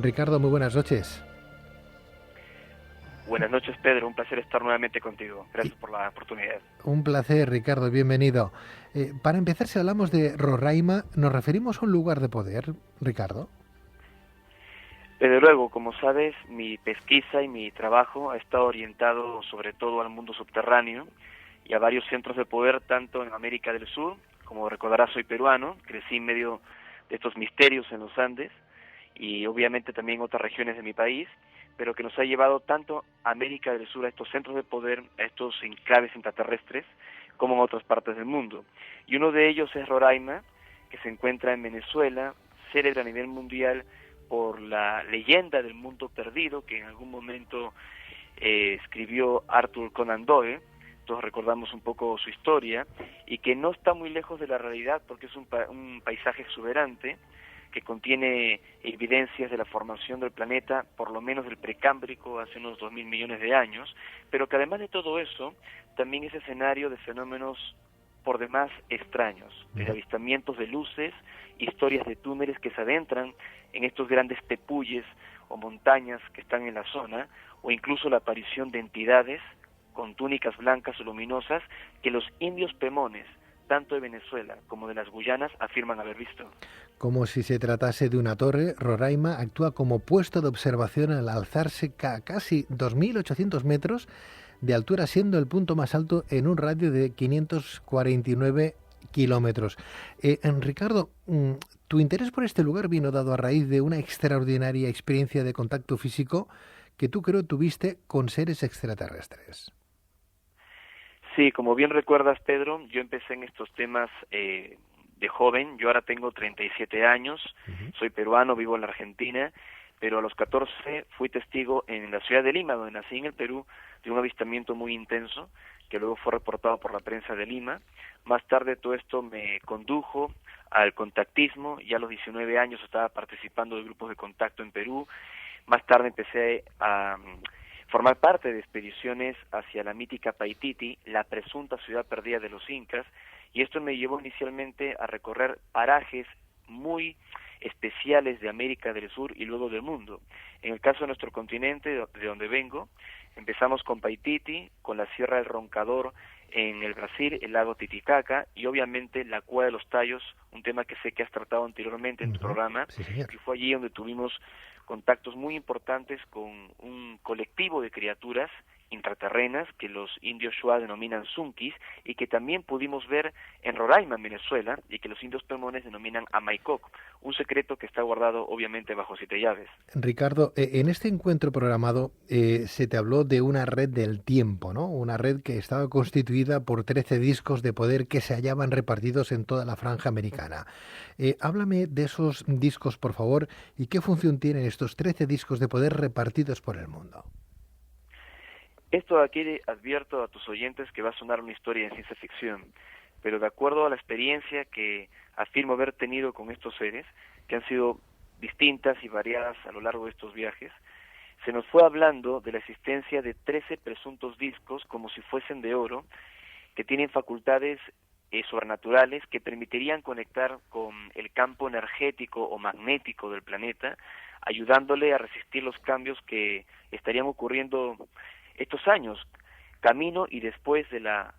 Ricardo, muy buenas noches. Buenas noches, Pedro. Un placer estar nuevamente contigo. Gracias por la oportunidad. Un placer, Ricardo. Bienvenido. Para empezar, si hablamos de Roraima, ¿nos referimos a un lugar de poder, Ricardo? Desde luego, como sabes, mi pesquisa y mi trabajo ha estado orientado sobre todo al mundo subterráneo y a varios centros de poder, tanto en América del Sur, como recordarás, soy peruano, crecí en medio de estos misterios en los Andes y obviamente también en otras regiones de mi país, pero que nos ha llevado tanto a América del Sur, a estos centros de poder, a estos enclaves intraterrestres, como en otras partes del mundo. Y uno de ellos es Roraima, que se encuentra en Venezuela, célebre a nivel mundial por la leyenda del mundo perdido que en algún momento escribió Arthur Conan Doyle. Todos recordamos un poco su historia, y que no está muy lejos de la realidad porque es un paisaje exuberante que contiene evidencias de la formación del planeta, por lo menos del precámbrico, hace unos 2.000 millones de años, pero que además de todo eso, también es escenario de fenómenos por demás extraños, de avistamientos de luces, historias de túneles que se adentran en estos grandes tepuyes o montañas que están en la zona, o incluso la aparición de entidades con túnicas blancas o luminosas que los indios pemones, tanto de Venezuela como de las Guyanas, afirman haber visto. Como si se tratase de una torre, Roraima actúa como puesto de observación al alzarse casi 2.800 metros de altura, siendo el punto más alto en un radio de 549 kilómetros. Ricardo, tu interés por este lugar vino dado a raíz de una extraordinaria experiencia de contacto físico que tú creo tuviste con seres extraterrestres. Sí, como bien recuerdas, Pedro, yo empecé en estos temas de joven. Yo ahora tengo 37 años, soy peruano, vivo en la Argentina, pero a los 14 fui testigo en la ciudad de Lima, donde nací en el Perú, de un avistamiento muy intenso, que luego fue reportado por la prensa de Lima. Más tarde todo esto me condujo al contactismo, ya a los 19 años estaba participando de grupos de contacto en Perú. Más tarde empecé a formar parte de expediciones hacia la mítica Paititi, la presunta ciudad perdida de los incas, y esto me llevó inicialmente a recorrer parajes muy especiales de América del Sur y luego del mundo. En el caso de nuestro continente, de donde vengo, empezamos con Paititi, con la Sierra del Roncador en el Brasil, el lago Titicaca y obviamente la Cueva de los Tallos, un tema que sé que has tratado anteriormente en tu programa, Sí, señor. y fue allí donde tuvimos contactos muy importantes con un colectivo de criaturas intraterrenas que los indios Shuar denominan Zunkis, y que también pudimos ver en Roraima, en Venezuela, y que los indios pemones denominan Amaicoc, un secreto que está guardado obviamente bajo 7 llaves. Ricardo, en este encuentro programado se te habló de una red del tiempo, ¿no? Una red que estaba constituida por 13 discos de poder que se hallaban repartidos en toda la franja americana. Háblame de esos discos, por favor, y qué función tienen estos 13 discos de poder repartidos por el mundo. Esto de aquí advierto a tus oyentes que va a sonar una historia de ciencia ficción, pero de acuerdo a la experiencia que afirmo haber tenido con estos seres, que han sido distintas y variadas a lo largo de estos viajes, se nos fue hablando de la existencia de 13 presuntos discos como si fuesen de oro, que tienen facultades sobrenaturales que permitirían conectar con el campo energético o magnético del planeta, ayudándole a resistir los cambios que estarían ocurriendo estos años, camino y después de la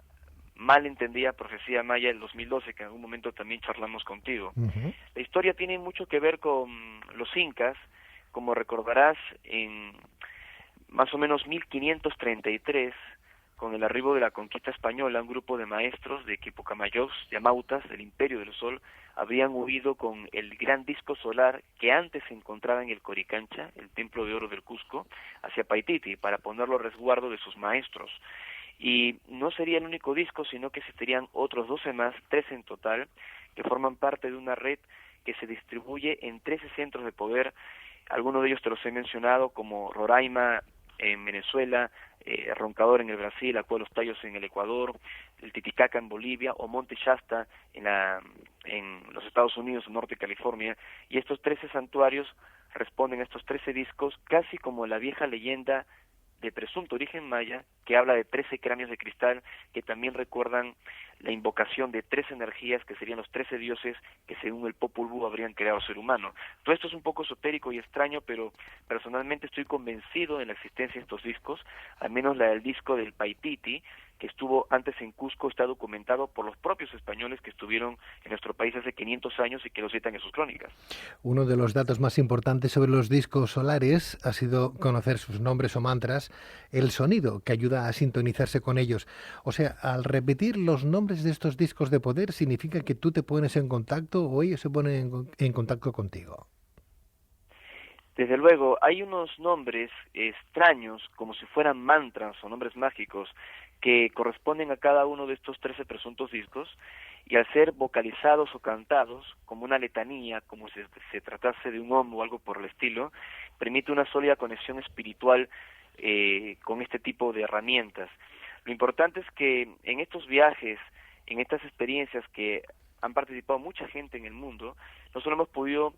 mal entendida profecía maya del 2012, que en algún momento también charlamos contigo. La historia tiene mucho que ver con los incas. Como recordarás, en más o menos 1533, con el arribo de la conquista española, un grupo de maestros de Quipucamayocs, Yamautas, del Imperio del Sol, habrían huido con el gran disco solar que antes se encontraba en el Coricancha, el templo de oro del Cusco, hacia Paititi, para ponerlo a resguardo de sus maestros. Y no sería el único disco, sino que existirían otros 12 más, 13 en total, que forman parte de una red que se distribuye en 13 centros de poder. Algunos de ellos te los he mencionado, como Roraima en Venezuela, Roncador en el Brasil, la Cueva de los Tallos en el Ecuador, el Titicaca en Bolivia, o Monte Shasta en los Estados Unidos, norte de California. Y estos 13 santuarios responden a estos 13 discos, casi como la vieja leyenda de presunto origen maya, que habla de 13 cráneos de cristal que también recuerdan la invocación de 3 energías que serían los 13 dioses que según el Popol Vuh habrían creado al ser humano. Todo esto es un poco esotérico y extraño, pero personalmente estoy convencido de la existencia de estos discos, al menos la del disco del Paititi, que estuvo antes en Cusco, está documentado por los propios españoles que estuvieron en nuestro país hace 500 años y que lo citan en sus crónicas. Uno de los datos más importantes sobre los discos solares ha sido conocer sus nombres o mantras, el sonido que ayuda a sintonizarse con ellos. O sea, al repetir los nombres de estos discos de poder, significa que tú te pones en contacto o ellos se ponen en contacto contigo. Desde luego, hay unos nombres extraños, como si fueran mantras o nombres mágicos, que corresponden a cada uno de estos 13 presuntos discos, y al ser vocalizados o cantados, como una letanía, como si se tratase de un om o algo por el estilo, permite una sólida conexión espiritual con este tipo de herramientas. Lo importante es que en estos viajes, en estas experiencias que han participado mucha gente en el mundo, no solo hemos podido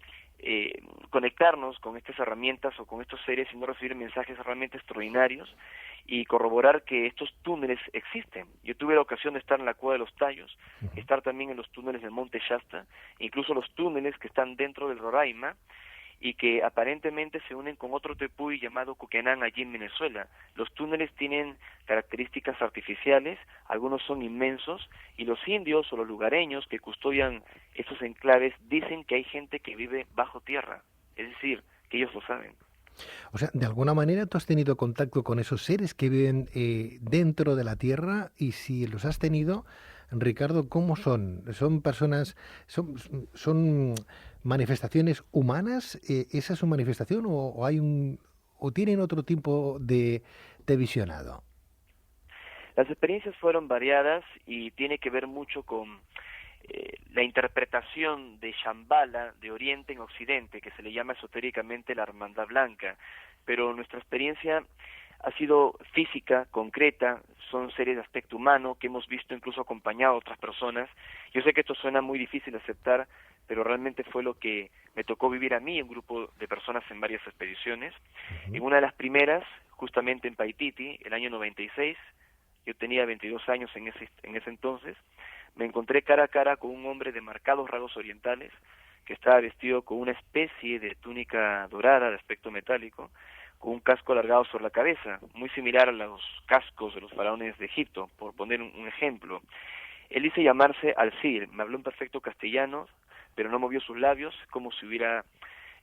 conectarnos con estas herramientas o con estos seres, sino recibir mensajes realmente extraordinarios y corroborar que estos túneles existen. Yo tuve la ocasión de estar en la Cueva de los Tallos, estar también en los túneles del Monte Shasta, incluso los túneles que están dentro del Roraima, y que aparentemente se unen con otro tepuy llamado Cuquenán allí en Venezuela. Los túneles tienen características artificiales, algunos son inmensos, y los indios o los lugareños que custodian estos enclaves dicen que hay gente que vive bajo tierra, es decir, que ellos lo saben. O sea, de alguna manera tú has tenido contacto con esos seres que viven dentro de la Tierra, y si los has tenido, Ricardo, ¿cómo son? ¿Son personas, son manifestaciones humanas? ¿Esa es su manifestación o hay o tienen otro tipo de visionado? Las experiencias fueron variadas y tiene que ver mucho con la interpretación de Shambhala de Oriente en Occidente, que se le llama esotéricamente la Hermandad Blanca, pero nuestra experiencia ha sido física, concreta, son seres de aspecto humano que hemos visto incluso acompañado a otras personas. Yo sé que esto suena muy difícil de aceptar, pero realmente fue lo que me tocó vivir a mí, un grupo de personas en varias expediciones. En una de las primeras, justamente en Paititi, el año 96, yo tenía 22 años en ese entonces, me encontré cara a cara con un hombre de marcados rasgos orientales, que estaba vestido con una especie de túnica dorada de aspecto metálico, con un casco alargado sobre la cabeza, muy similar a los cascos de los faraones de Egipto, por poner un ejemplo. Él dice llamarse Alcir, me habló en perfecto castellano, pero no movió sus labios, como si hubiera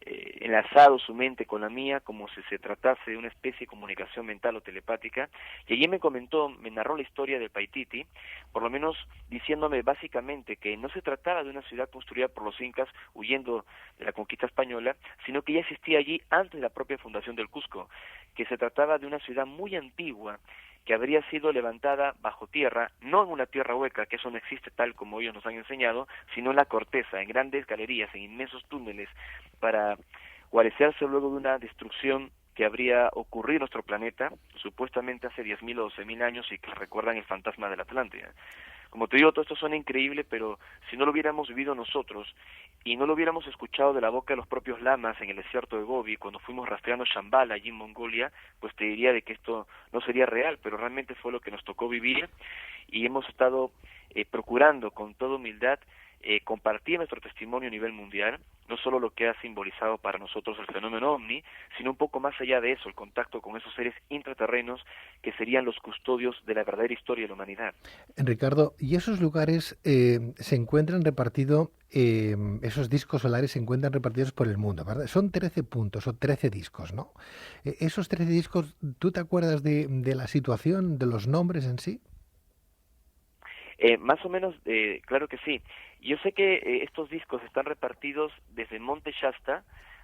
enlazado su mente con la mía, como si se tratase de una especie de comunicación mental o telepática, y allí me comentó, me narró la historia del Paititi, por lo menos diciéndome básicamente que no se trataba de una ciudad construida por los incas huyendo de la conquista española, sino que ya existía allí antes de la propia fundación del Cusco, que se trataba de una ciudad muy antigua, que habría sido levantada bajo tierra, no en una tierra hueca, que eso no existe tal como ellos nos han enseñado, sino en la corteza, en grandes galerías, en inmensos túneles, para guarecerse luego de una destrucción que habría ocurrido en nuestro planeta, supuestamente hace 10.000 o 12.000 años, y que recuerdan el fantasma de la Atlántida. Como te digo, todo esto suena increíble, pero si no lo hubiéramos vivido nosotros y no lo hubiéramos escuchado de la boca de los propios lamas en el desierto de Gobi, cuando fuimos rastreando Shambhala allí en Mongolia, pues te diría de que esto no sería real, pero realmente fue lo que nos tocó vivir, y hemos estado procurando con toda humildad compartir nuestro testimonio a nivel mundial, no solo lo que ha simbolizado para nosotros el fenómeno OVNI, sino un poco más allá de eso, el contacto con esos seres intraterrenos que serían los custodios de la verdadera historia de la humanidad. Ricardo, ¿y esos lugares se encuentran repartidos, esos discos solares se encuentran repartidos por el mundo, ¿verdad? Son 13 puntos o 13 discos, ¿no? Esos 13 discos, ¿tú te acuerdas de la situación, de los nombres en sí? Más o menos, claro que sí. Yo sé que estos discos están repartidos desde Monte Shasta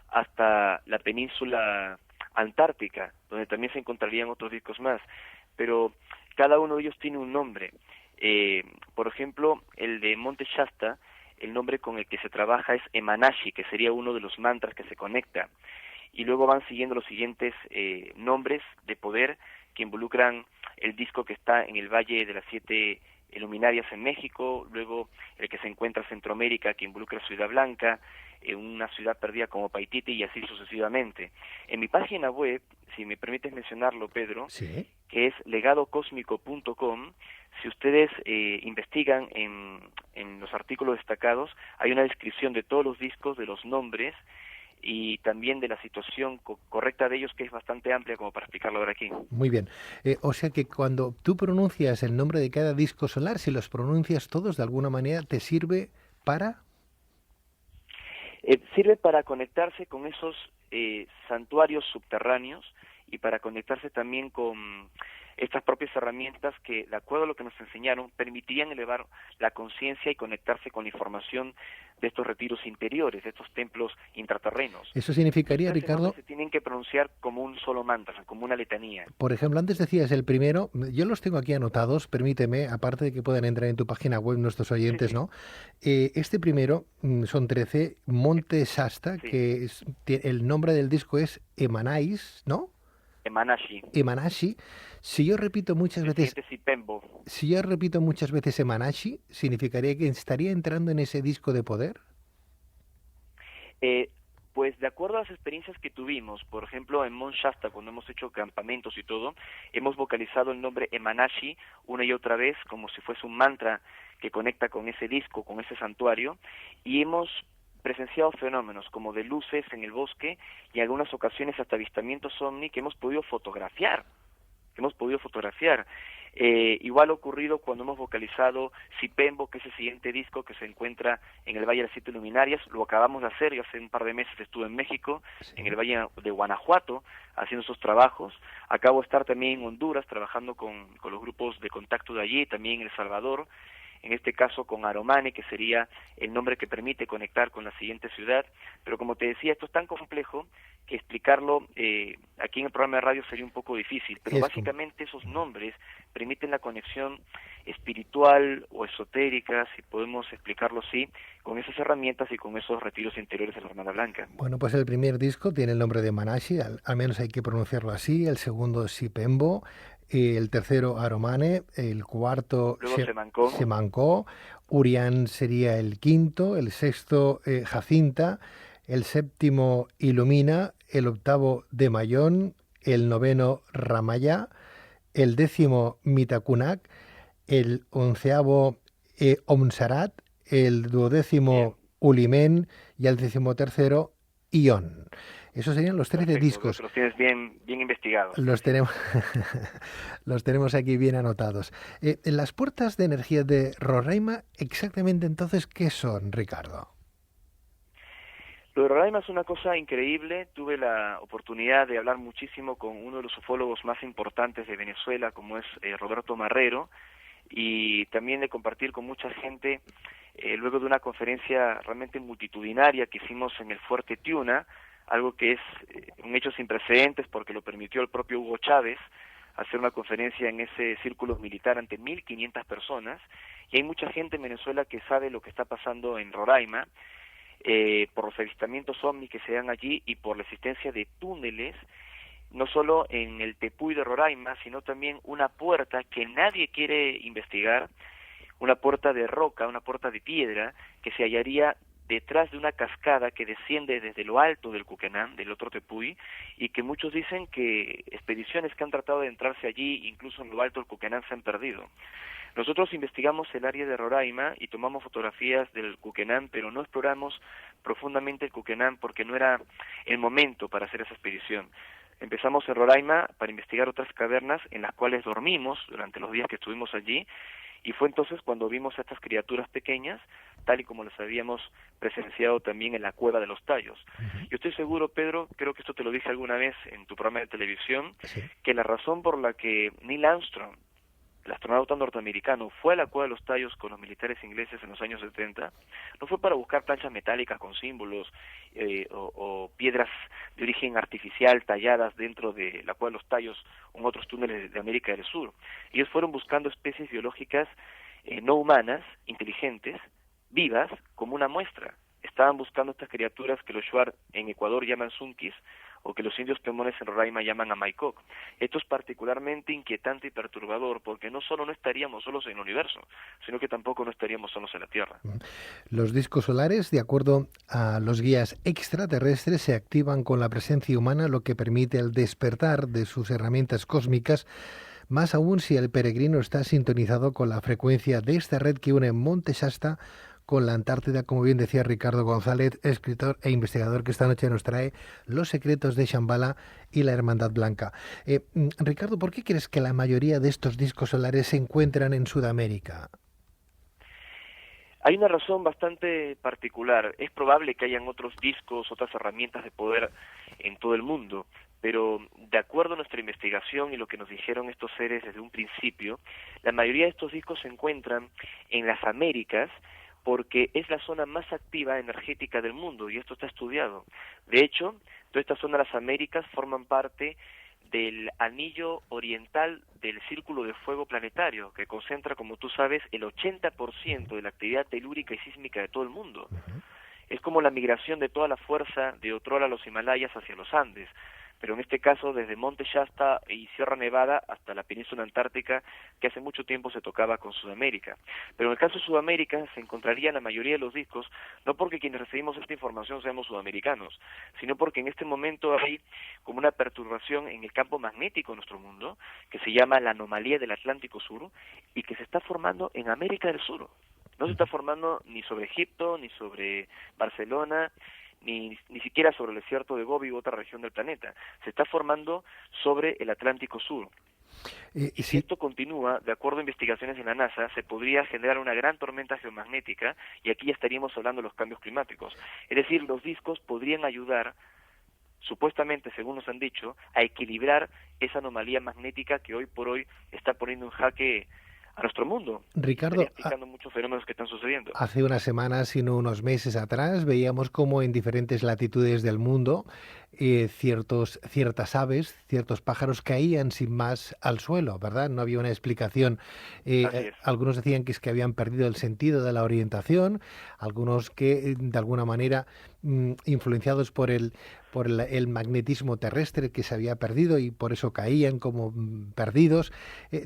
hasta la península antártica, donde también se encontrarían otros discos más, pero cada uno de ellos tiene un nombre. Por ejemplo, el de Monte Shasta, el nombre con el que se trabaja es Emanashi, que sería uno de los mantras que se conecta, y luego van siguiendo los siguientes nombres de poder que involucran el disco que está en el Valle de las Siete Luminarias en México, luego el que se encuentra en Centroamérica, que involucra Ciudad Blanca, una ciudad perdida como Paititi, y así sucesivamente. En mi página web, si me permites mencionarlo, Pedro, Sí. que es legadocosmico.com. Si ustedes investigan en los artículos destacados, hay una descripción de todos los discos, de los nombres y también de la situación correcta de ellos, que es bastante amplia como para explicarlo ahora aquí. Muy bien. O sea que cuando tú pronuncias el nombre de cada disco solar, si los pronuncias todos de alguna manera, ¿te sirve para? Sirve para conectarse con esos santuarios subterráneos y para conectarse también con estas propias herramientas que, de acuerdo a lo que nos enseñaron, permitían elevar la conciencia y conectarse con la información de estos retiros interiores, de estos templos intraterrenos. Eso significaría, Estos 13 nombres Ricardo, se tienen que pronunciar como un solo mantra, como una letanía. por ejemplo, antes decías el primero, yo los tengo aquí anotados, permíteme, aparte de que puedan entrar en tu página web nuestros Sí, oyentes, sí, ¿no? Este primero son 13, Monte Shasta, sí. que el nombre del disco es Emanais, ¿no? Emanashi. Emanashi. Si yo repito muchas El veces, siguiente es Ipembo. si yo repito muchas veces Emanashi, ¿significaría que estaría entrando en ese disco de poder? Eh, pues de acuerdo a las experiencias que tuvimos, por ejemplo en Mount Shasta, cuando hemos hecho campamentos y todo, hemos vocalizado el nombre Emanashi una y otra vez como si fuese un mantra que conecta con ese disco, con ese santuario, y hemos presenciado fenómenos como de luces en el bosque y en algunas ocasiones hasta avistamientos ovni que hemos podido fotografiar. Igual ha ocurrido cuando hemos vocalizado Sipembo, que es el siguiente disco que se encuentra en el Valle de las Siete Luminarias. Lo acabamos de hacer, y hace un par de meses estuve en México, en el Valle de Guanajuato, haciendo esos trabajos. Acabo de estar también en Honduras, trabajando con los grupos de contacto de allí, también en El Salvador, en este caso con Aromane, que sería el nombre que permite conectar con la siguiente ciudad. Pero como te decía, esto es tan complejo que explicarlo aquí en el programa de radio sería un poco difícil, pero básicamente esos nombres permiten la conexión espiritual o esotérica, si podemos explicarlo así, con esas herramientas y con esos retiros interiores de la Hermana Blanca. Bueno, pues el primer disco tiene el nombre de Manashi, al menos hay que pronunciarlo así, el segundo Sipembo, el tercero Aromane, el cuarto Luego Semancó. Semancó, Urián sería el quinto, el sexto Jacinta, el séptimo Ilumina, el octavo Demayón, el noveno Ramayá, el décimo Mitakunak, el onceavo Omsarat, el duodécimo Ulimen y el decimotercero Ion. Esos serían los 13 Perfecto, discos. los tienes bien investigados. Los tenemos, los tenemos aquí bien anotados. Las puertas de energía de Roraima, exactamente entonces, ¿qué son, Ricardo? Lo de Roraima es una cosa increíble. Tuve la oportunidad de hablar muchísimo con uno de los ufólogos más importantes de Venezuela, como es Roberto Marrero, y también de compartir con mucha gente luego de una conferencia realmente multitudinaria que hicimos en el Fuerte Tiuna, algo que es un hecho sin precedentes porque lo permitió el propio Hugo Chávez, hacer una conferencia en ese círculo militar ante 1.500 personas, y hay mucha gente en Venezuela que sabe lo que está pasando en Roraima, por los avistamientos ovni que se dan allí y por la existencia de túneles, no solo en el Tepuy de Roraima, sino también una puerta que nadie quiere investigar, una puerta de roca, una puerta de piedra, que se hallaría detrás de una cascada que desciende desde lo alto del Cuquenán, del otro Tepuy, y que muchos dicen que expediciones que han tratado de entrarse allí, incluso en lo alto del Cuquenán, se han perdido. Nosotros investigamos el área de Roraima y tomamos fotografías del Cuquenán, pero no exploramos profundamente el Cuquenán porque no era el momento para hacer esa expedición. Empezamos en Roraima para investigar otras cavernas en las cuales dormimos durante los días que estuvimos allí, y fue entonces cuando vimos a estas criaturas pequeñas, tal y como las habíamos presenciado también en la Cueva de los Tallos. Yo estoy seguro, Pedro, creo que esto te lo dije alguna vez en tu programa de televisión, que la razón por la que Neil Armstrong, el astronauta norteamericano, fue a la Cueva de los Tallos con los militares ingleses en los años 70, no fue para buscar planchas metálicas con símbolos o piedras de origen artificial talladas dentro de la Cueva de los Tallos o en otros túneles de América del Sur. Ellos fueron buscando especies biológicas no humanas, inteligentes, vivas, como una muestra. Estaban buscando estas criaturas que los Shuar en Ecuador llaman sunkis, o que los indios pemones en Roraima llaman Amaikok. Esto es particularmente inquietante y perturbador porque no solo no estaríamos solos en el universo, sino que tampoco no estaríamos solos en la Tierra. Los discos solares, de acuerdo a los guías extraterrestres, se activan con la presencia humana, lo que permite el despertar de sus herramientas cósmicas, más aún si el peregrino está sintonizado con la frecuencia de esta red que une Monte Shasta con la Antártida, como bien decía Ricardo González, escritor e investigador que esta noche nos trae Los secretos de Shambhala y la Hermandad Blanca. Ricardo, ¿por qué crees que la mayoría de estos discos solares se encuentran en Sudamérica? Hay una razón bastante particular. Es probable que hayan otros discos, otras herramientas de poder en todo el mundo, pero de acuerdo a nuestra investigación y lo que nos dijeron estos seres desde un principio, la mayoría de estos discos se encuentran en las Américas porque es la zona más activa energética del mundo y esto está estudiado. De hecho, toda esta zona de las Américas forman parte del anillo oriental del círculo de fuego planetario, que concentra, como tú sabes, el 80% de la actividad telúrica y sísmica de todo el mundo. Es como la migración de toda la fuerza de otrora a los Himalayas hacia los Andes, pero en este caso desde Monte Shasta y Sierra Nevada hasta la península antártica, que hace mucho tiempo se tocaba con Sudamérica. Pero en el caso de Sudamérica se encontraría la mayoría de los discos, no porque quienes recibimos esta información seamos sudamericanos, sino porque en este momento hay como una perturbación en el campo magnético de nuestro mundo, que se llama la anomalía del Atlántico Sur, y que se está formando en América del Sur. No se está formando ni sobre Egipto, ni sobre Barcelona, ni siquiera sobre el desierto de Gobi u otra región del planeta. Se está formando sobre el Atlántico Sur. Y si esto continúa, de acuerdo a investigaciones en la NASA, se podría generar una gran tormenta geomagnética y aquí ya estaríamos hablando de los cambios climáticos. Es decir, los discos podrían ayudar, supuestamente, según nos han dicho, a equilibrar esa anomalía magnética que hoy por hoy está poniendo en jaque a nuestro mundo. Ricardo, explicando muchos fenómenos que están sucediendo. Hace unas semanas, sino unos meses atrás, veíamos cómo en diferentes latitudes del mundo ciertas aves, ciertos pájaros caían sin más al suelo, ¿verdad? No había una explicación. Algunos decían que es que habían perdido el sentido de la orientación, algunos que de alguna manera influenciados por el magnetismo terrestre que se había perdido y por eso caían como perdidos.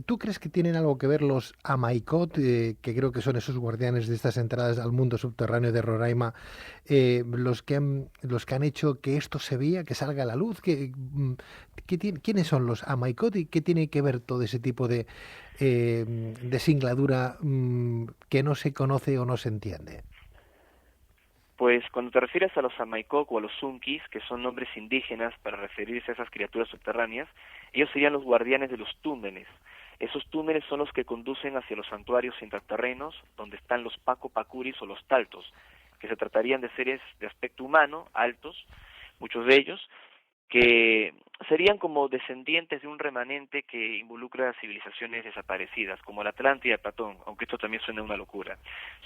¿Tú crees que tienen algo que ver los Amaikot, que creo que son esos guardianes de estas entradas al mundo subterráneo de Roraima, los que han hecho que esto se vea, que salga a la luz? ¿Quiénes son los Amaikot y qué tiene que ver todo ese tipo de singladura que no se conoce o no se entiende? Pues cuando te refieres a los Amaikok o a los Sunkis, que son nombres indígenas para referirse a esas criaturas subterráneas, ellos serían los guardianes de los túneles. Esos túneles son los que conducen hacia los santuarios intraterrenos, donde están los Paco Pacuris o los Taltos, que se tratarían de seres de aspecto humano, altos, muchos de ellos, que serían como descendientes de un remanente que involucra a civilizaciones desaparecidas, como la Atlántida de Platón, aunque esto también suena una locura.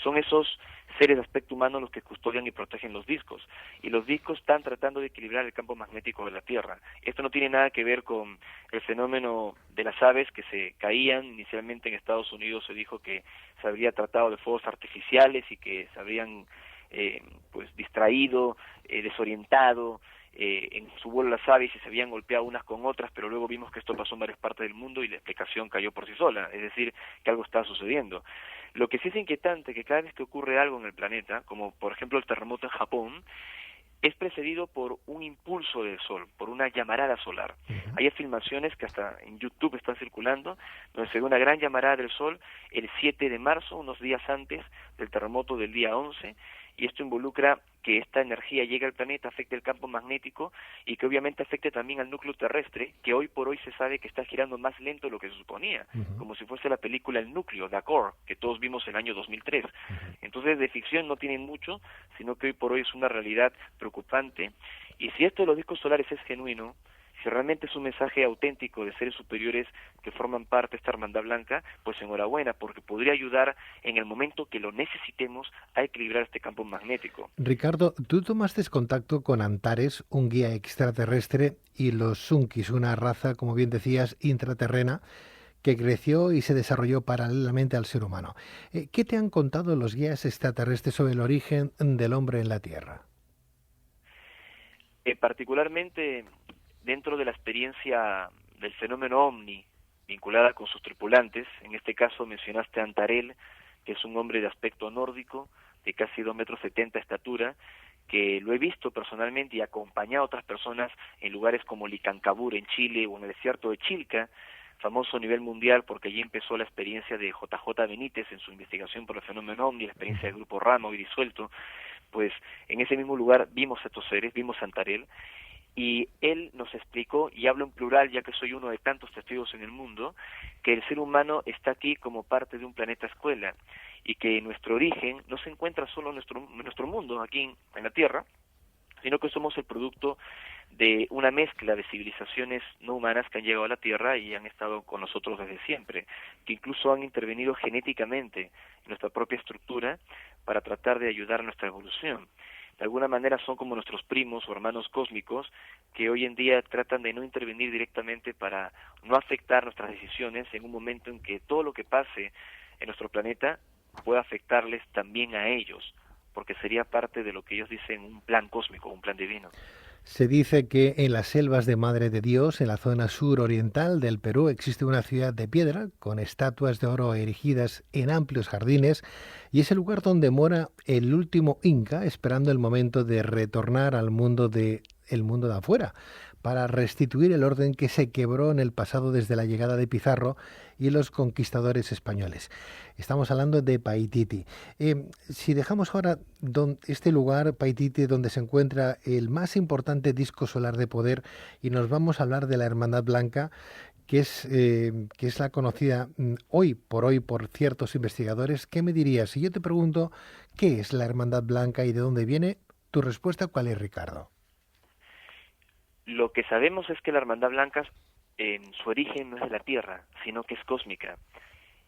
Son esos seres de aspecto humano los que custodian y protegen los discos, y los discos están tratando de equilibrar el campo magnético de la Tierra. Esto no tiene nada que ver con el fenómeno de las aves que se caían. Inicialmente en Estados Unidos se dijo que se habría tratado de fuegos artificiales y que se habrían distraído, desorientado, en su vuelo las aves y se habían golpeado unas con otras, pero luego vimos que esto pasó en varias partes del mundo y la explicación cayó por sí sola, es decir, que algo está sucediendo. Lo que sí es inquietante, que cada vez que ocurre algo en el planeta, como por ejemplo el terremoto en Japón, es precedido por un impulso del sol, por una llamarada solar. Hay afirmaciones que hasta en YouTube están circulando, donde se ve una gran llamarada del sol el 7 de marzo, unos días antes del terremoto del día 11, y esto involucra que esta energía llegue al planeta, afecte el campo magnético y que obviamente afecte también al núcleo terrestre, que hoy por hoy se sabe que está girando más lento de lo que se suponía, como si fuese la película El Núcleo, The Core, que todos vimos en el año 2003. Entonces de ficción no tiene mucho, sino que hoy por hoy es una realidad preocupante, y si esto de los discos solares es genuino, si realmente es un mensaje auténtico de seres superiores que forman parte de esta hermandad blanca, pues enhorabuena, porque podría ayudar en el momento que lo necesitemos a equilibrar este campo magnético. Ricardo, tú tomaste contacto con Antares, un guía extraterrestre, y los Sunkis, una raza, como bien decías, intraterrena, que creció y se desarrolló paralelamente al ser humano. ¿Qué te han contado los guías extraterrestres sobre el origen del hombre en la Tierra? Particularmente dentro de la experiencia del fenómeno OVNI, vinculada con sus tripulantes, en este caso mencionaste a Antarel, que es un hombre de aspecto nórdico, de casi 2,70 m de estatura, que lo he visto personalmente y acompañado a otras personas en lugares como Licancabur en Chile o en el desierto de Chilca, famoso a nivel mundial porque allí empezó la experiencia de JJ Benítez en su investigación por el fenómeno OVNI, la experiencia del Grupo Rama hoy disuelto. Pues en ese mismo lugar vimos a estos seres, vimos a Antarel, y él nos explicó, y hablo en plural ya que soy uno de tantos testigos en el mundo, que el ser humano está aquí como parte de un planeta escuela, y que nuestro origen no se encuentra solo en nuestro mundo, aquí en la Tierra, sino que somos el producto de una mezcla de civilizaciones no humanas que han llegado a la Tierra y han estado con nosotros desde siempre, que incluso han intervenido genéticamente en nuestra propia estructura para tratar de ayudar a nuestra evolución. De alguna manera son como nuestros primos o hermanos cósmicos que hoy en día tratan de no intervenir directamente para no afectar nuestras decisiones en un momento en que todo lo que pase en nuestro planeta pueda afectarles también a ellos, porque sería parte de lo que ellos dicen un plan cósmico, un plan divino. Se dice que en las selvas de Madre de Dios, en la zona suroriental del Perú, existe una ciudad de piedra con estatuas de oro erigidas en amplios jardines y es el lugar donde mora el último inca esperando el momento de retornar al mundo de afuera para restituir el orden que se quebró en el pasado desde la llegada de Pizarro y los conquistadores españoles. Estamos hablando de Paititi. Si dejamos ahora este lugar, Paititi, donde se encuentra el más importante disco solar de poder, y nos vamos a hablar de la Hermandad Blanca, que es la conocida hoy por ciertos investigadores, ¿qué me dirías? Si yo te pregunto qué es la Hermandad Blanca y de dónde viene, ¿tu respuesta cuál es, Ricardo? Lo que sabemos es que la Hermandad Blanca en su origen no es de la Tierra, sino que es cósmica.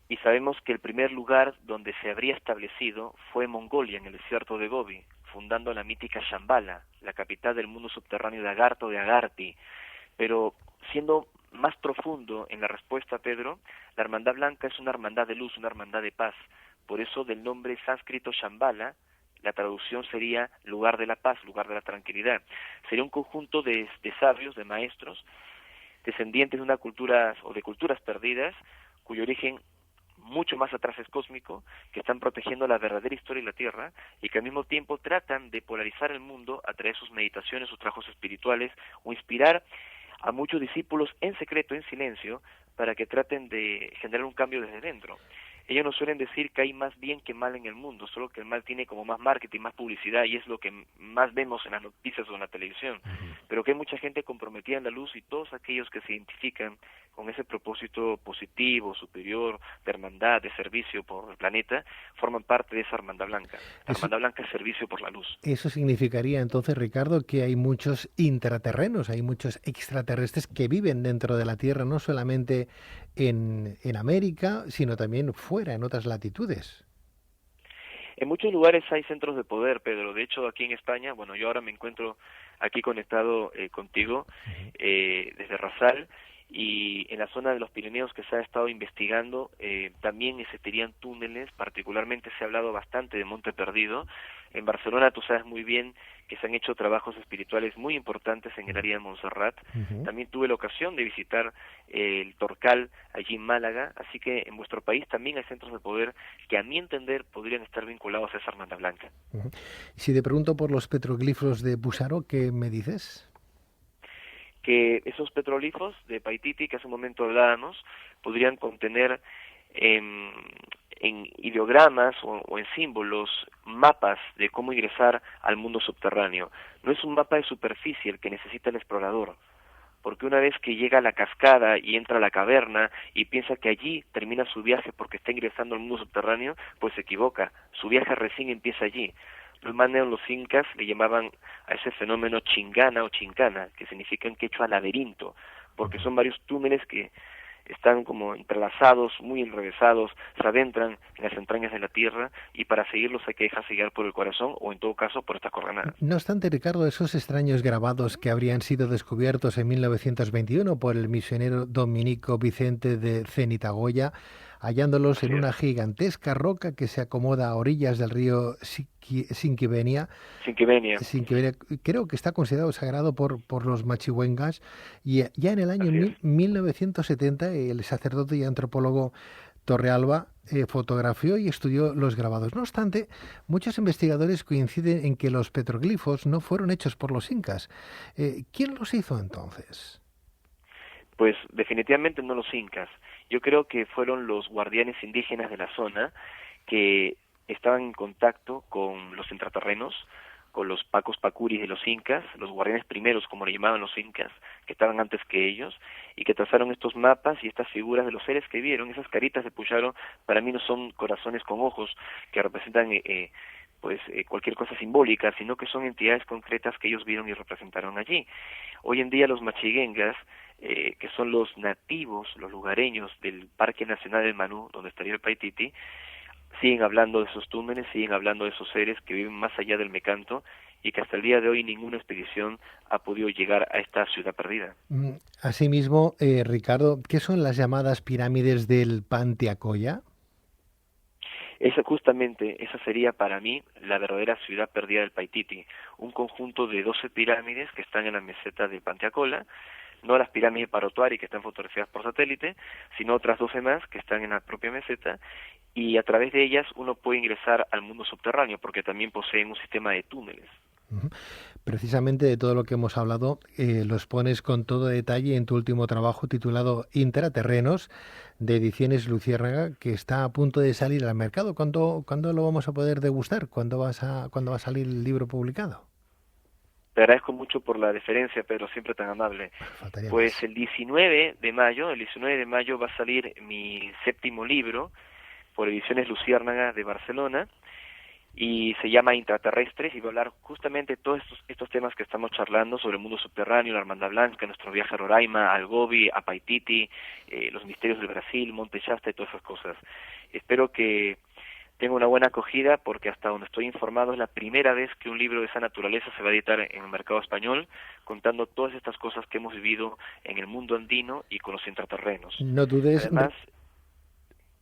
Y sabemos que el primer lugar donde se habría establecido fue Mongolia, en el desierto de Gobi, fundando la mítica Shambhala, la capital del mundo subterráneo de Agartho de Agarthy. Pero siendo más profundo en la respuesta, Pedro, la Hermandad Blanca es una hermandad de luz, una hermandad de paz. Por eso del nombre sánscrito Shambhala, la traducción sería lugar de la paz, lugar de la tranquilidad. Sería un conjunto de sabios, de maestros, descendientes de una cultura o de culturas perdidas, cuyo origen mucho más atrás es cósmico, que están protegiendo la verdadera historia de la Tierra y que al mismo tiempo tratan de polarizar el mundo a través de sus meditaciones, sus trabajos espirituales o inspirar a muchos discípulos en secreto, en silencio, para que traten de generar un cambio desde dentro. Ellos nos suelen decir que hay más bien que mal en el mundo, solo que el mal tiene como más marketing, más publicidad, y es lo que más vemos en las noticias o en la televisión. Pero que hay mucha gente comprometida en la luz y todos aquellos que se identifican con ese propósito positivo, superior, de hermandad, de servicio por el planeta, forman parte de esa hermandad blanca. La hermandad blanca es servicio por la luz. Eso significaría entonces, Ricardo, que hay muchos intraterrenos, hay muchos extraterrestres que viven dentro de la Tierra, no solamente en América, sino también fuera, en otras latitudes. En muchos lugares hay centros de poder, Pedro. De hecho, aquí en España, bueno, yo ahora me encuentro aquí conectado contigo desde Rasal, y en la zona de los Pirineos que se ha estado investigando también existirían túneles. Particularmente se ha hablado bastante de Monte Perdido. En Barcelona tú sabes muy bien que se han hecho trabajos espirituales muy importantes en el área de Montserrat. También tuve la ocasión de visitar el Torcal allí en Málaga, así que en vuestro país también hay centros de poder que a mi entender podrían estar vinculados a esa hermandad blanca. Si te pregunto por los petroglifos de Busaro, ¿qué me dices? Que esos petroglifos de Paititi, que hace un momento hablábamos, podrían contener en ideogramas o en símbolos, mapas de cómo ingresar al mundo subterráneo. No es un mapa de superficie el que necesita el explorador, porque una vez que llega a la cascada y entra a la caverna y piensa que allí termina su viaje porque está ingresando al mundo subterráneo, pues se equivoca. Su viaje recién empieza allí. Los maneos, los incas, le llamaban a ese fenómeno chingana o chincana, que significa en quechua laberinto, porque son varios túneles que están como entrelazados, muy enrevesados, se adentran en las entrañas de la tierra, y para seguirlos hay que dejarse guiar por el corazón o en todo caso por estas coordenadas. No obstante, Ricardo, esos extraños grabados que habrían sido descubiertos en 1921 por el misionero dominico Vicente de Cenitagoya hallándolos Así en es. una gigantesca roca que se acomoda a orillas del río Sinquivenia. Sinquivenia. Sinquivenia, creo que está considerado sagrado por los machihuengas, y ya en el año Así es. 1970 el sacerdote y antropólogo Torrealba fotografió y estudió los grabados. No obstante, muchos investigadores coinciden en que los petroglifos no fueron hechos por los incas. ¿Quién los hizo entonces? Pues definitivamente no los incas. Yo creo que fueron los guardianes indígenas de la zona que estaban en contacto con los intraterrenos, con los pacos pacuris de los incas, los guardianes primeros, como le llamaban los incas, que estaban antes que ellos, y que trazaron estos mapas y estas figuras de los seres que vieron. Esas caritas de Puyaro para mí no son corazones con ojos que representan cualquier cosa simbólica, sino que son entidades concretas que ellos vieron y representaron allí. Hoy en día los machiguengas, que son los nativos, los lugareños del Parque Nacional del Manú, donde estaría el Paititi, siguen hablando de esos túneles, siguen hablando de esos seres que viven más allá del Mecanto y que hasta el día de hoy ninguna expedición ha podido llegar a esta ciudad perdida. Asimismo, Ricardo, ¿qué son las llamadas pirámides del Panteacoya? Esa sería para mí la verdadera ciudad perdida del Paititi, un conjunto de 12 pirámides que están en la meseta de Panteacola, no las pirámides de Parotuari que están fotografiadas por satélite, sino otras 12 más que están en la propia meseta, y a través de ellas uno puede ingresar al mundo subterráneo porque también poseen un sistema de túneles. Precisamente de todo lo que hemos hablado, lo expones con todo detalle en tu último trabajo titulado Intraterrenos, de Ediciones Luciérnaga, que está a punto de salir al mercado. ¿Cuándo lo vamos a poder degustar? ¿Cuándo va a salir el libro publicado? Te agradezco mucho por la deferencia, Pedro, siempre tan amable. Faltaría Pues más. el 19 de mayo va a salir mi séptimo libro por Ediciones Luciérnaga de Barcelona, y se llama Intraterrestres, y va a hablar justamente de todos estos temas que estamos charlando sobre el mundo subterráneo, la Hermandad Blanca, nuestro viaje a Roraima, al Gobi, a Paititi, los misterios del Brasil, Monte Shasta y todas esas cosas. Espero que tenga una buena acogida porque hasta donde estoy informado es la primera vez que un libro de esa naturaleza se va a editar en el mercado español, contando todas estas cosas que hemos vivido en el mundo andino y con los intraterrenos. No dudes, Además,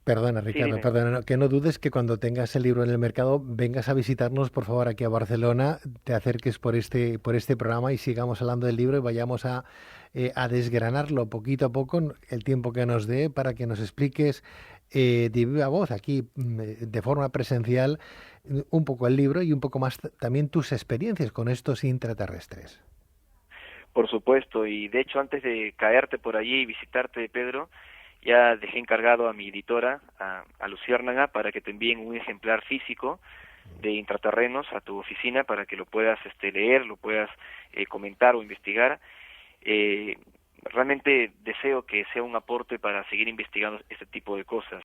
perdona sí, Ricardo, dime. perdona, que no dudes que cuando tengas el libro en el mercado vengas a visitarnos, por favor, aquí a Barcelona, te acerques por este programa y sigamos hablando del libro y vayamos a desgranarlo poquito a poco, el tiempo que nos dé, para que nos expliques de viva voz aquí, de forma presencial, un poco el libro y un poco más también tus experiencias con estos intraterrestres. Por supuesto, y de hecho antes de caerte por allí y visitarte, Pedro, ya dejé encargado a mi editora, a Luciérnaga, para que te envíen un ejemplar físico de Intraterrenos a tu oficina para que lo puedas leer, lo puedas comentar o investigar. Realmente deseo que sea un aporte para seguir investigando este tipo de cosas.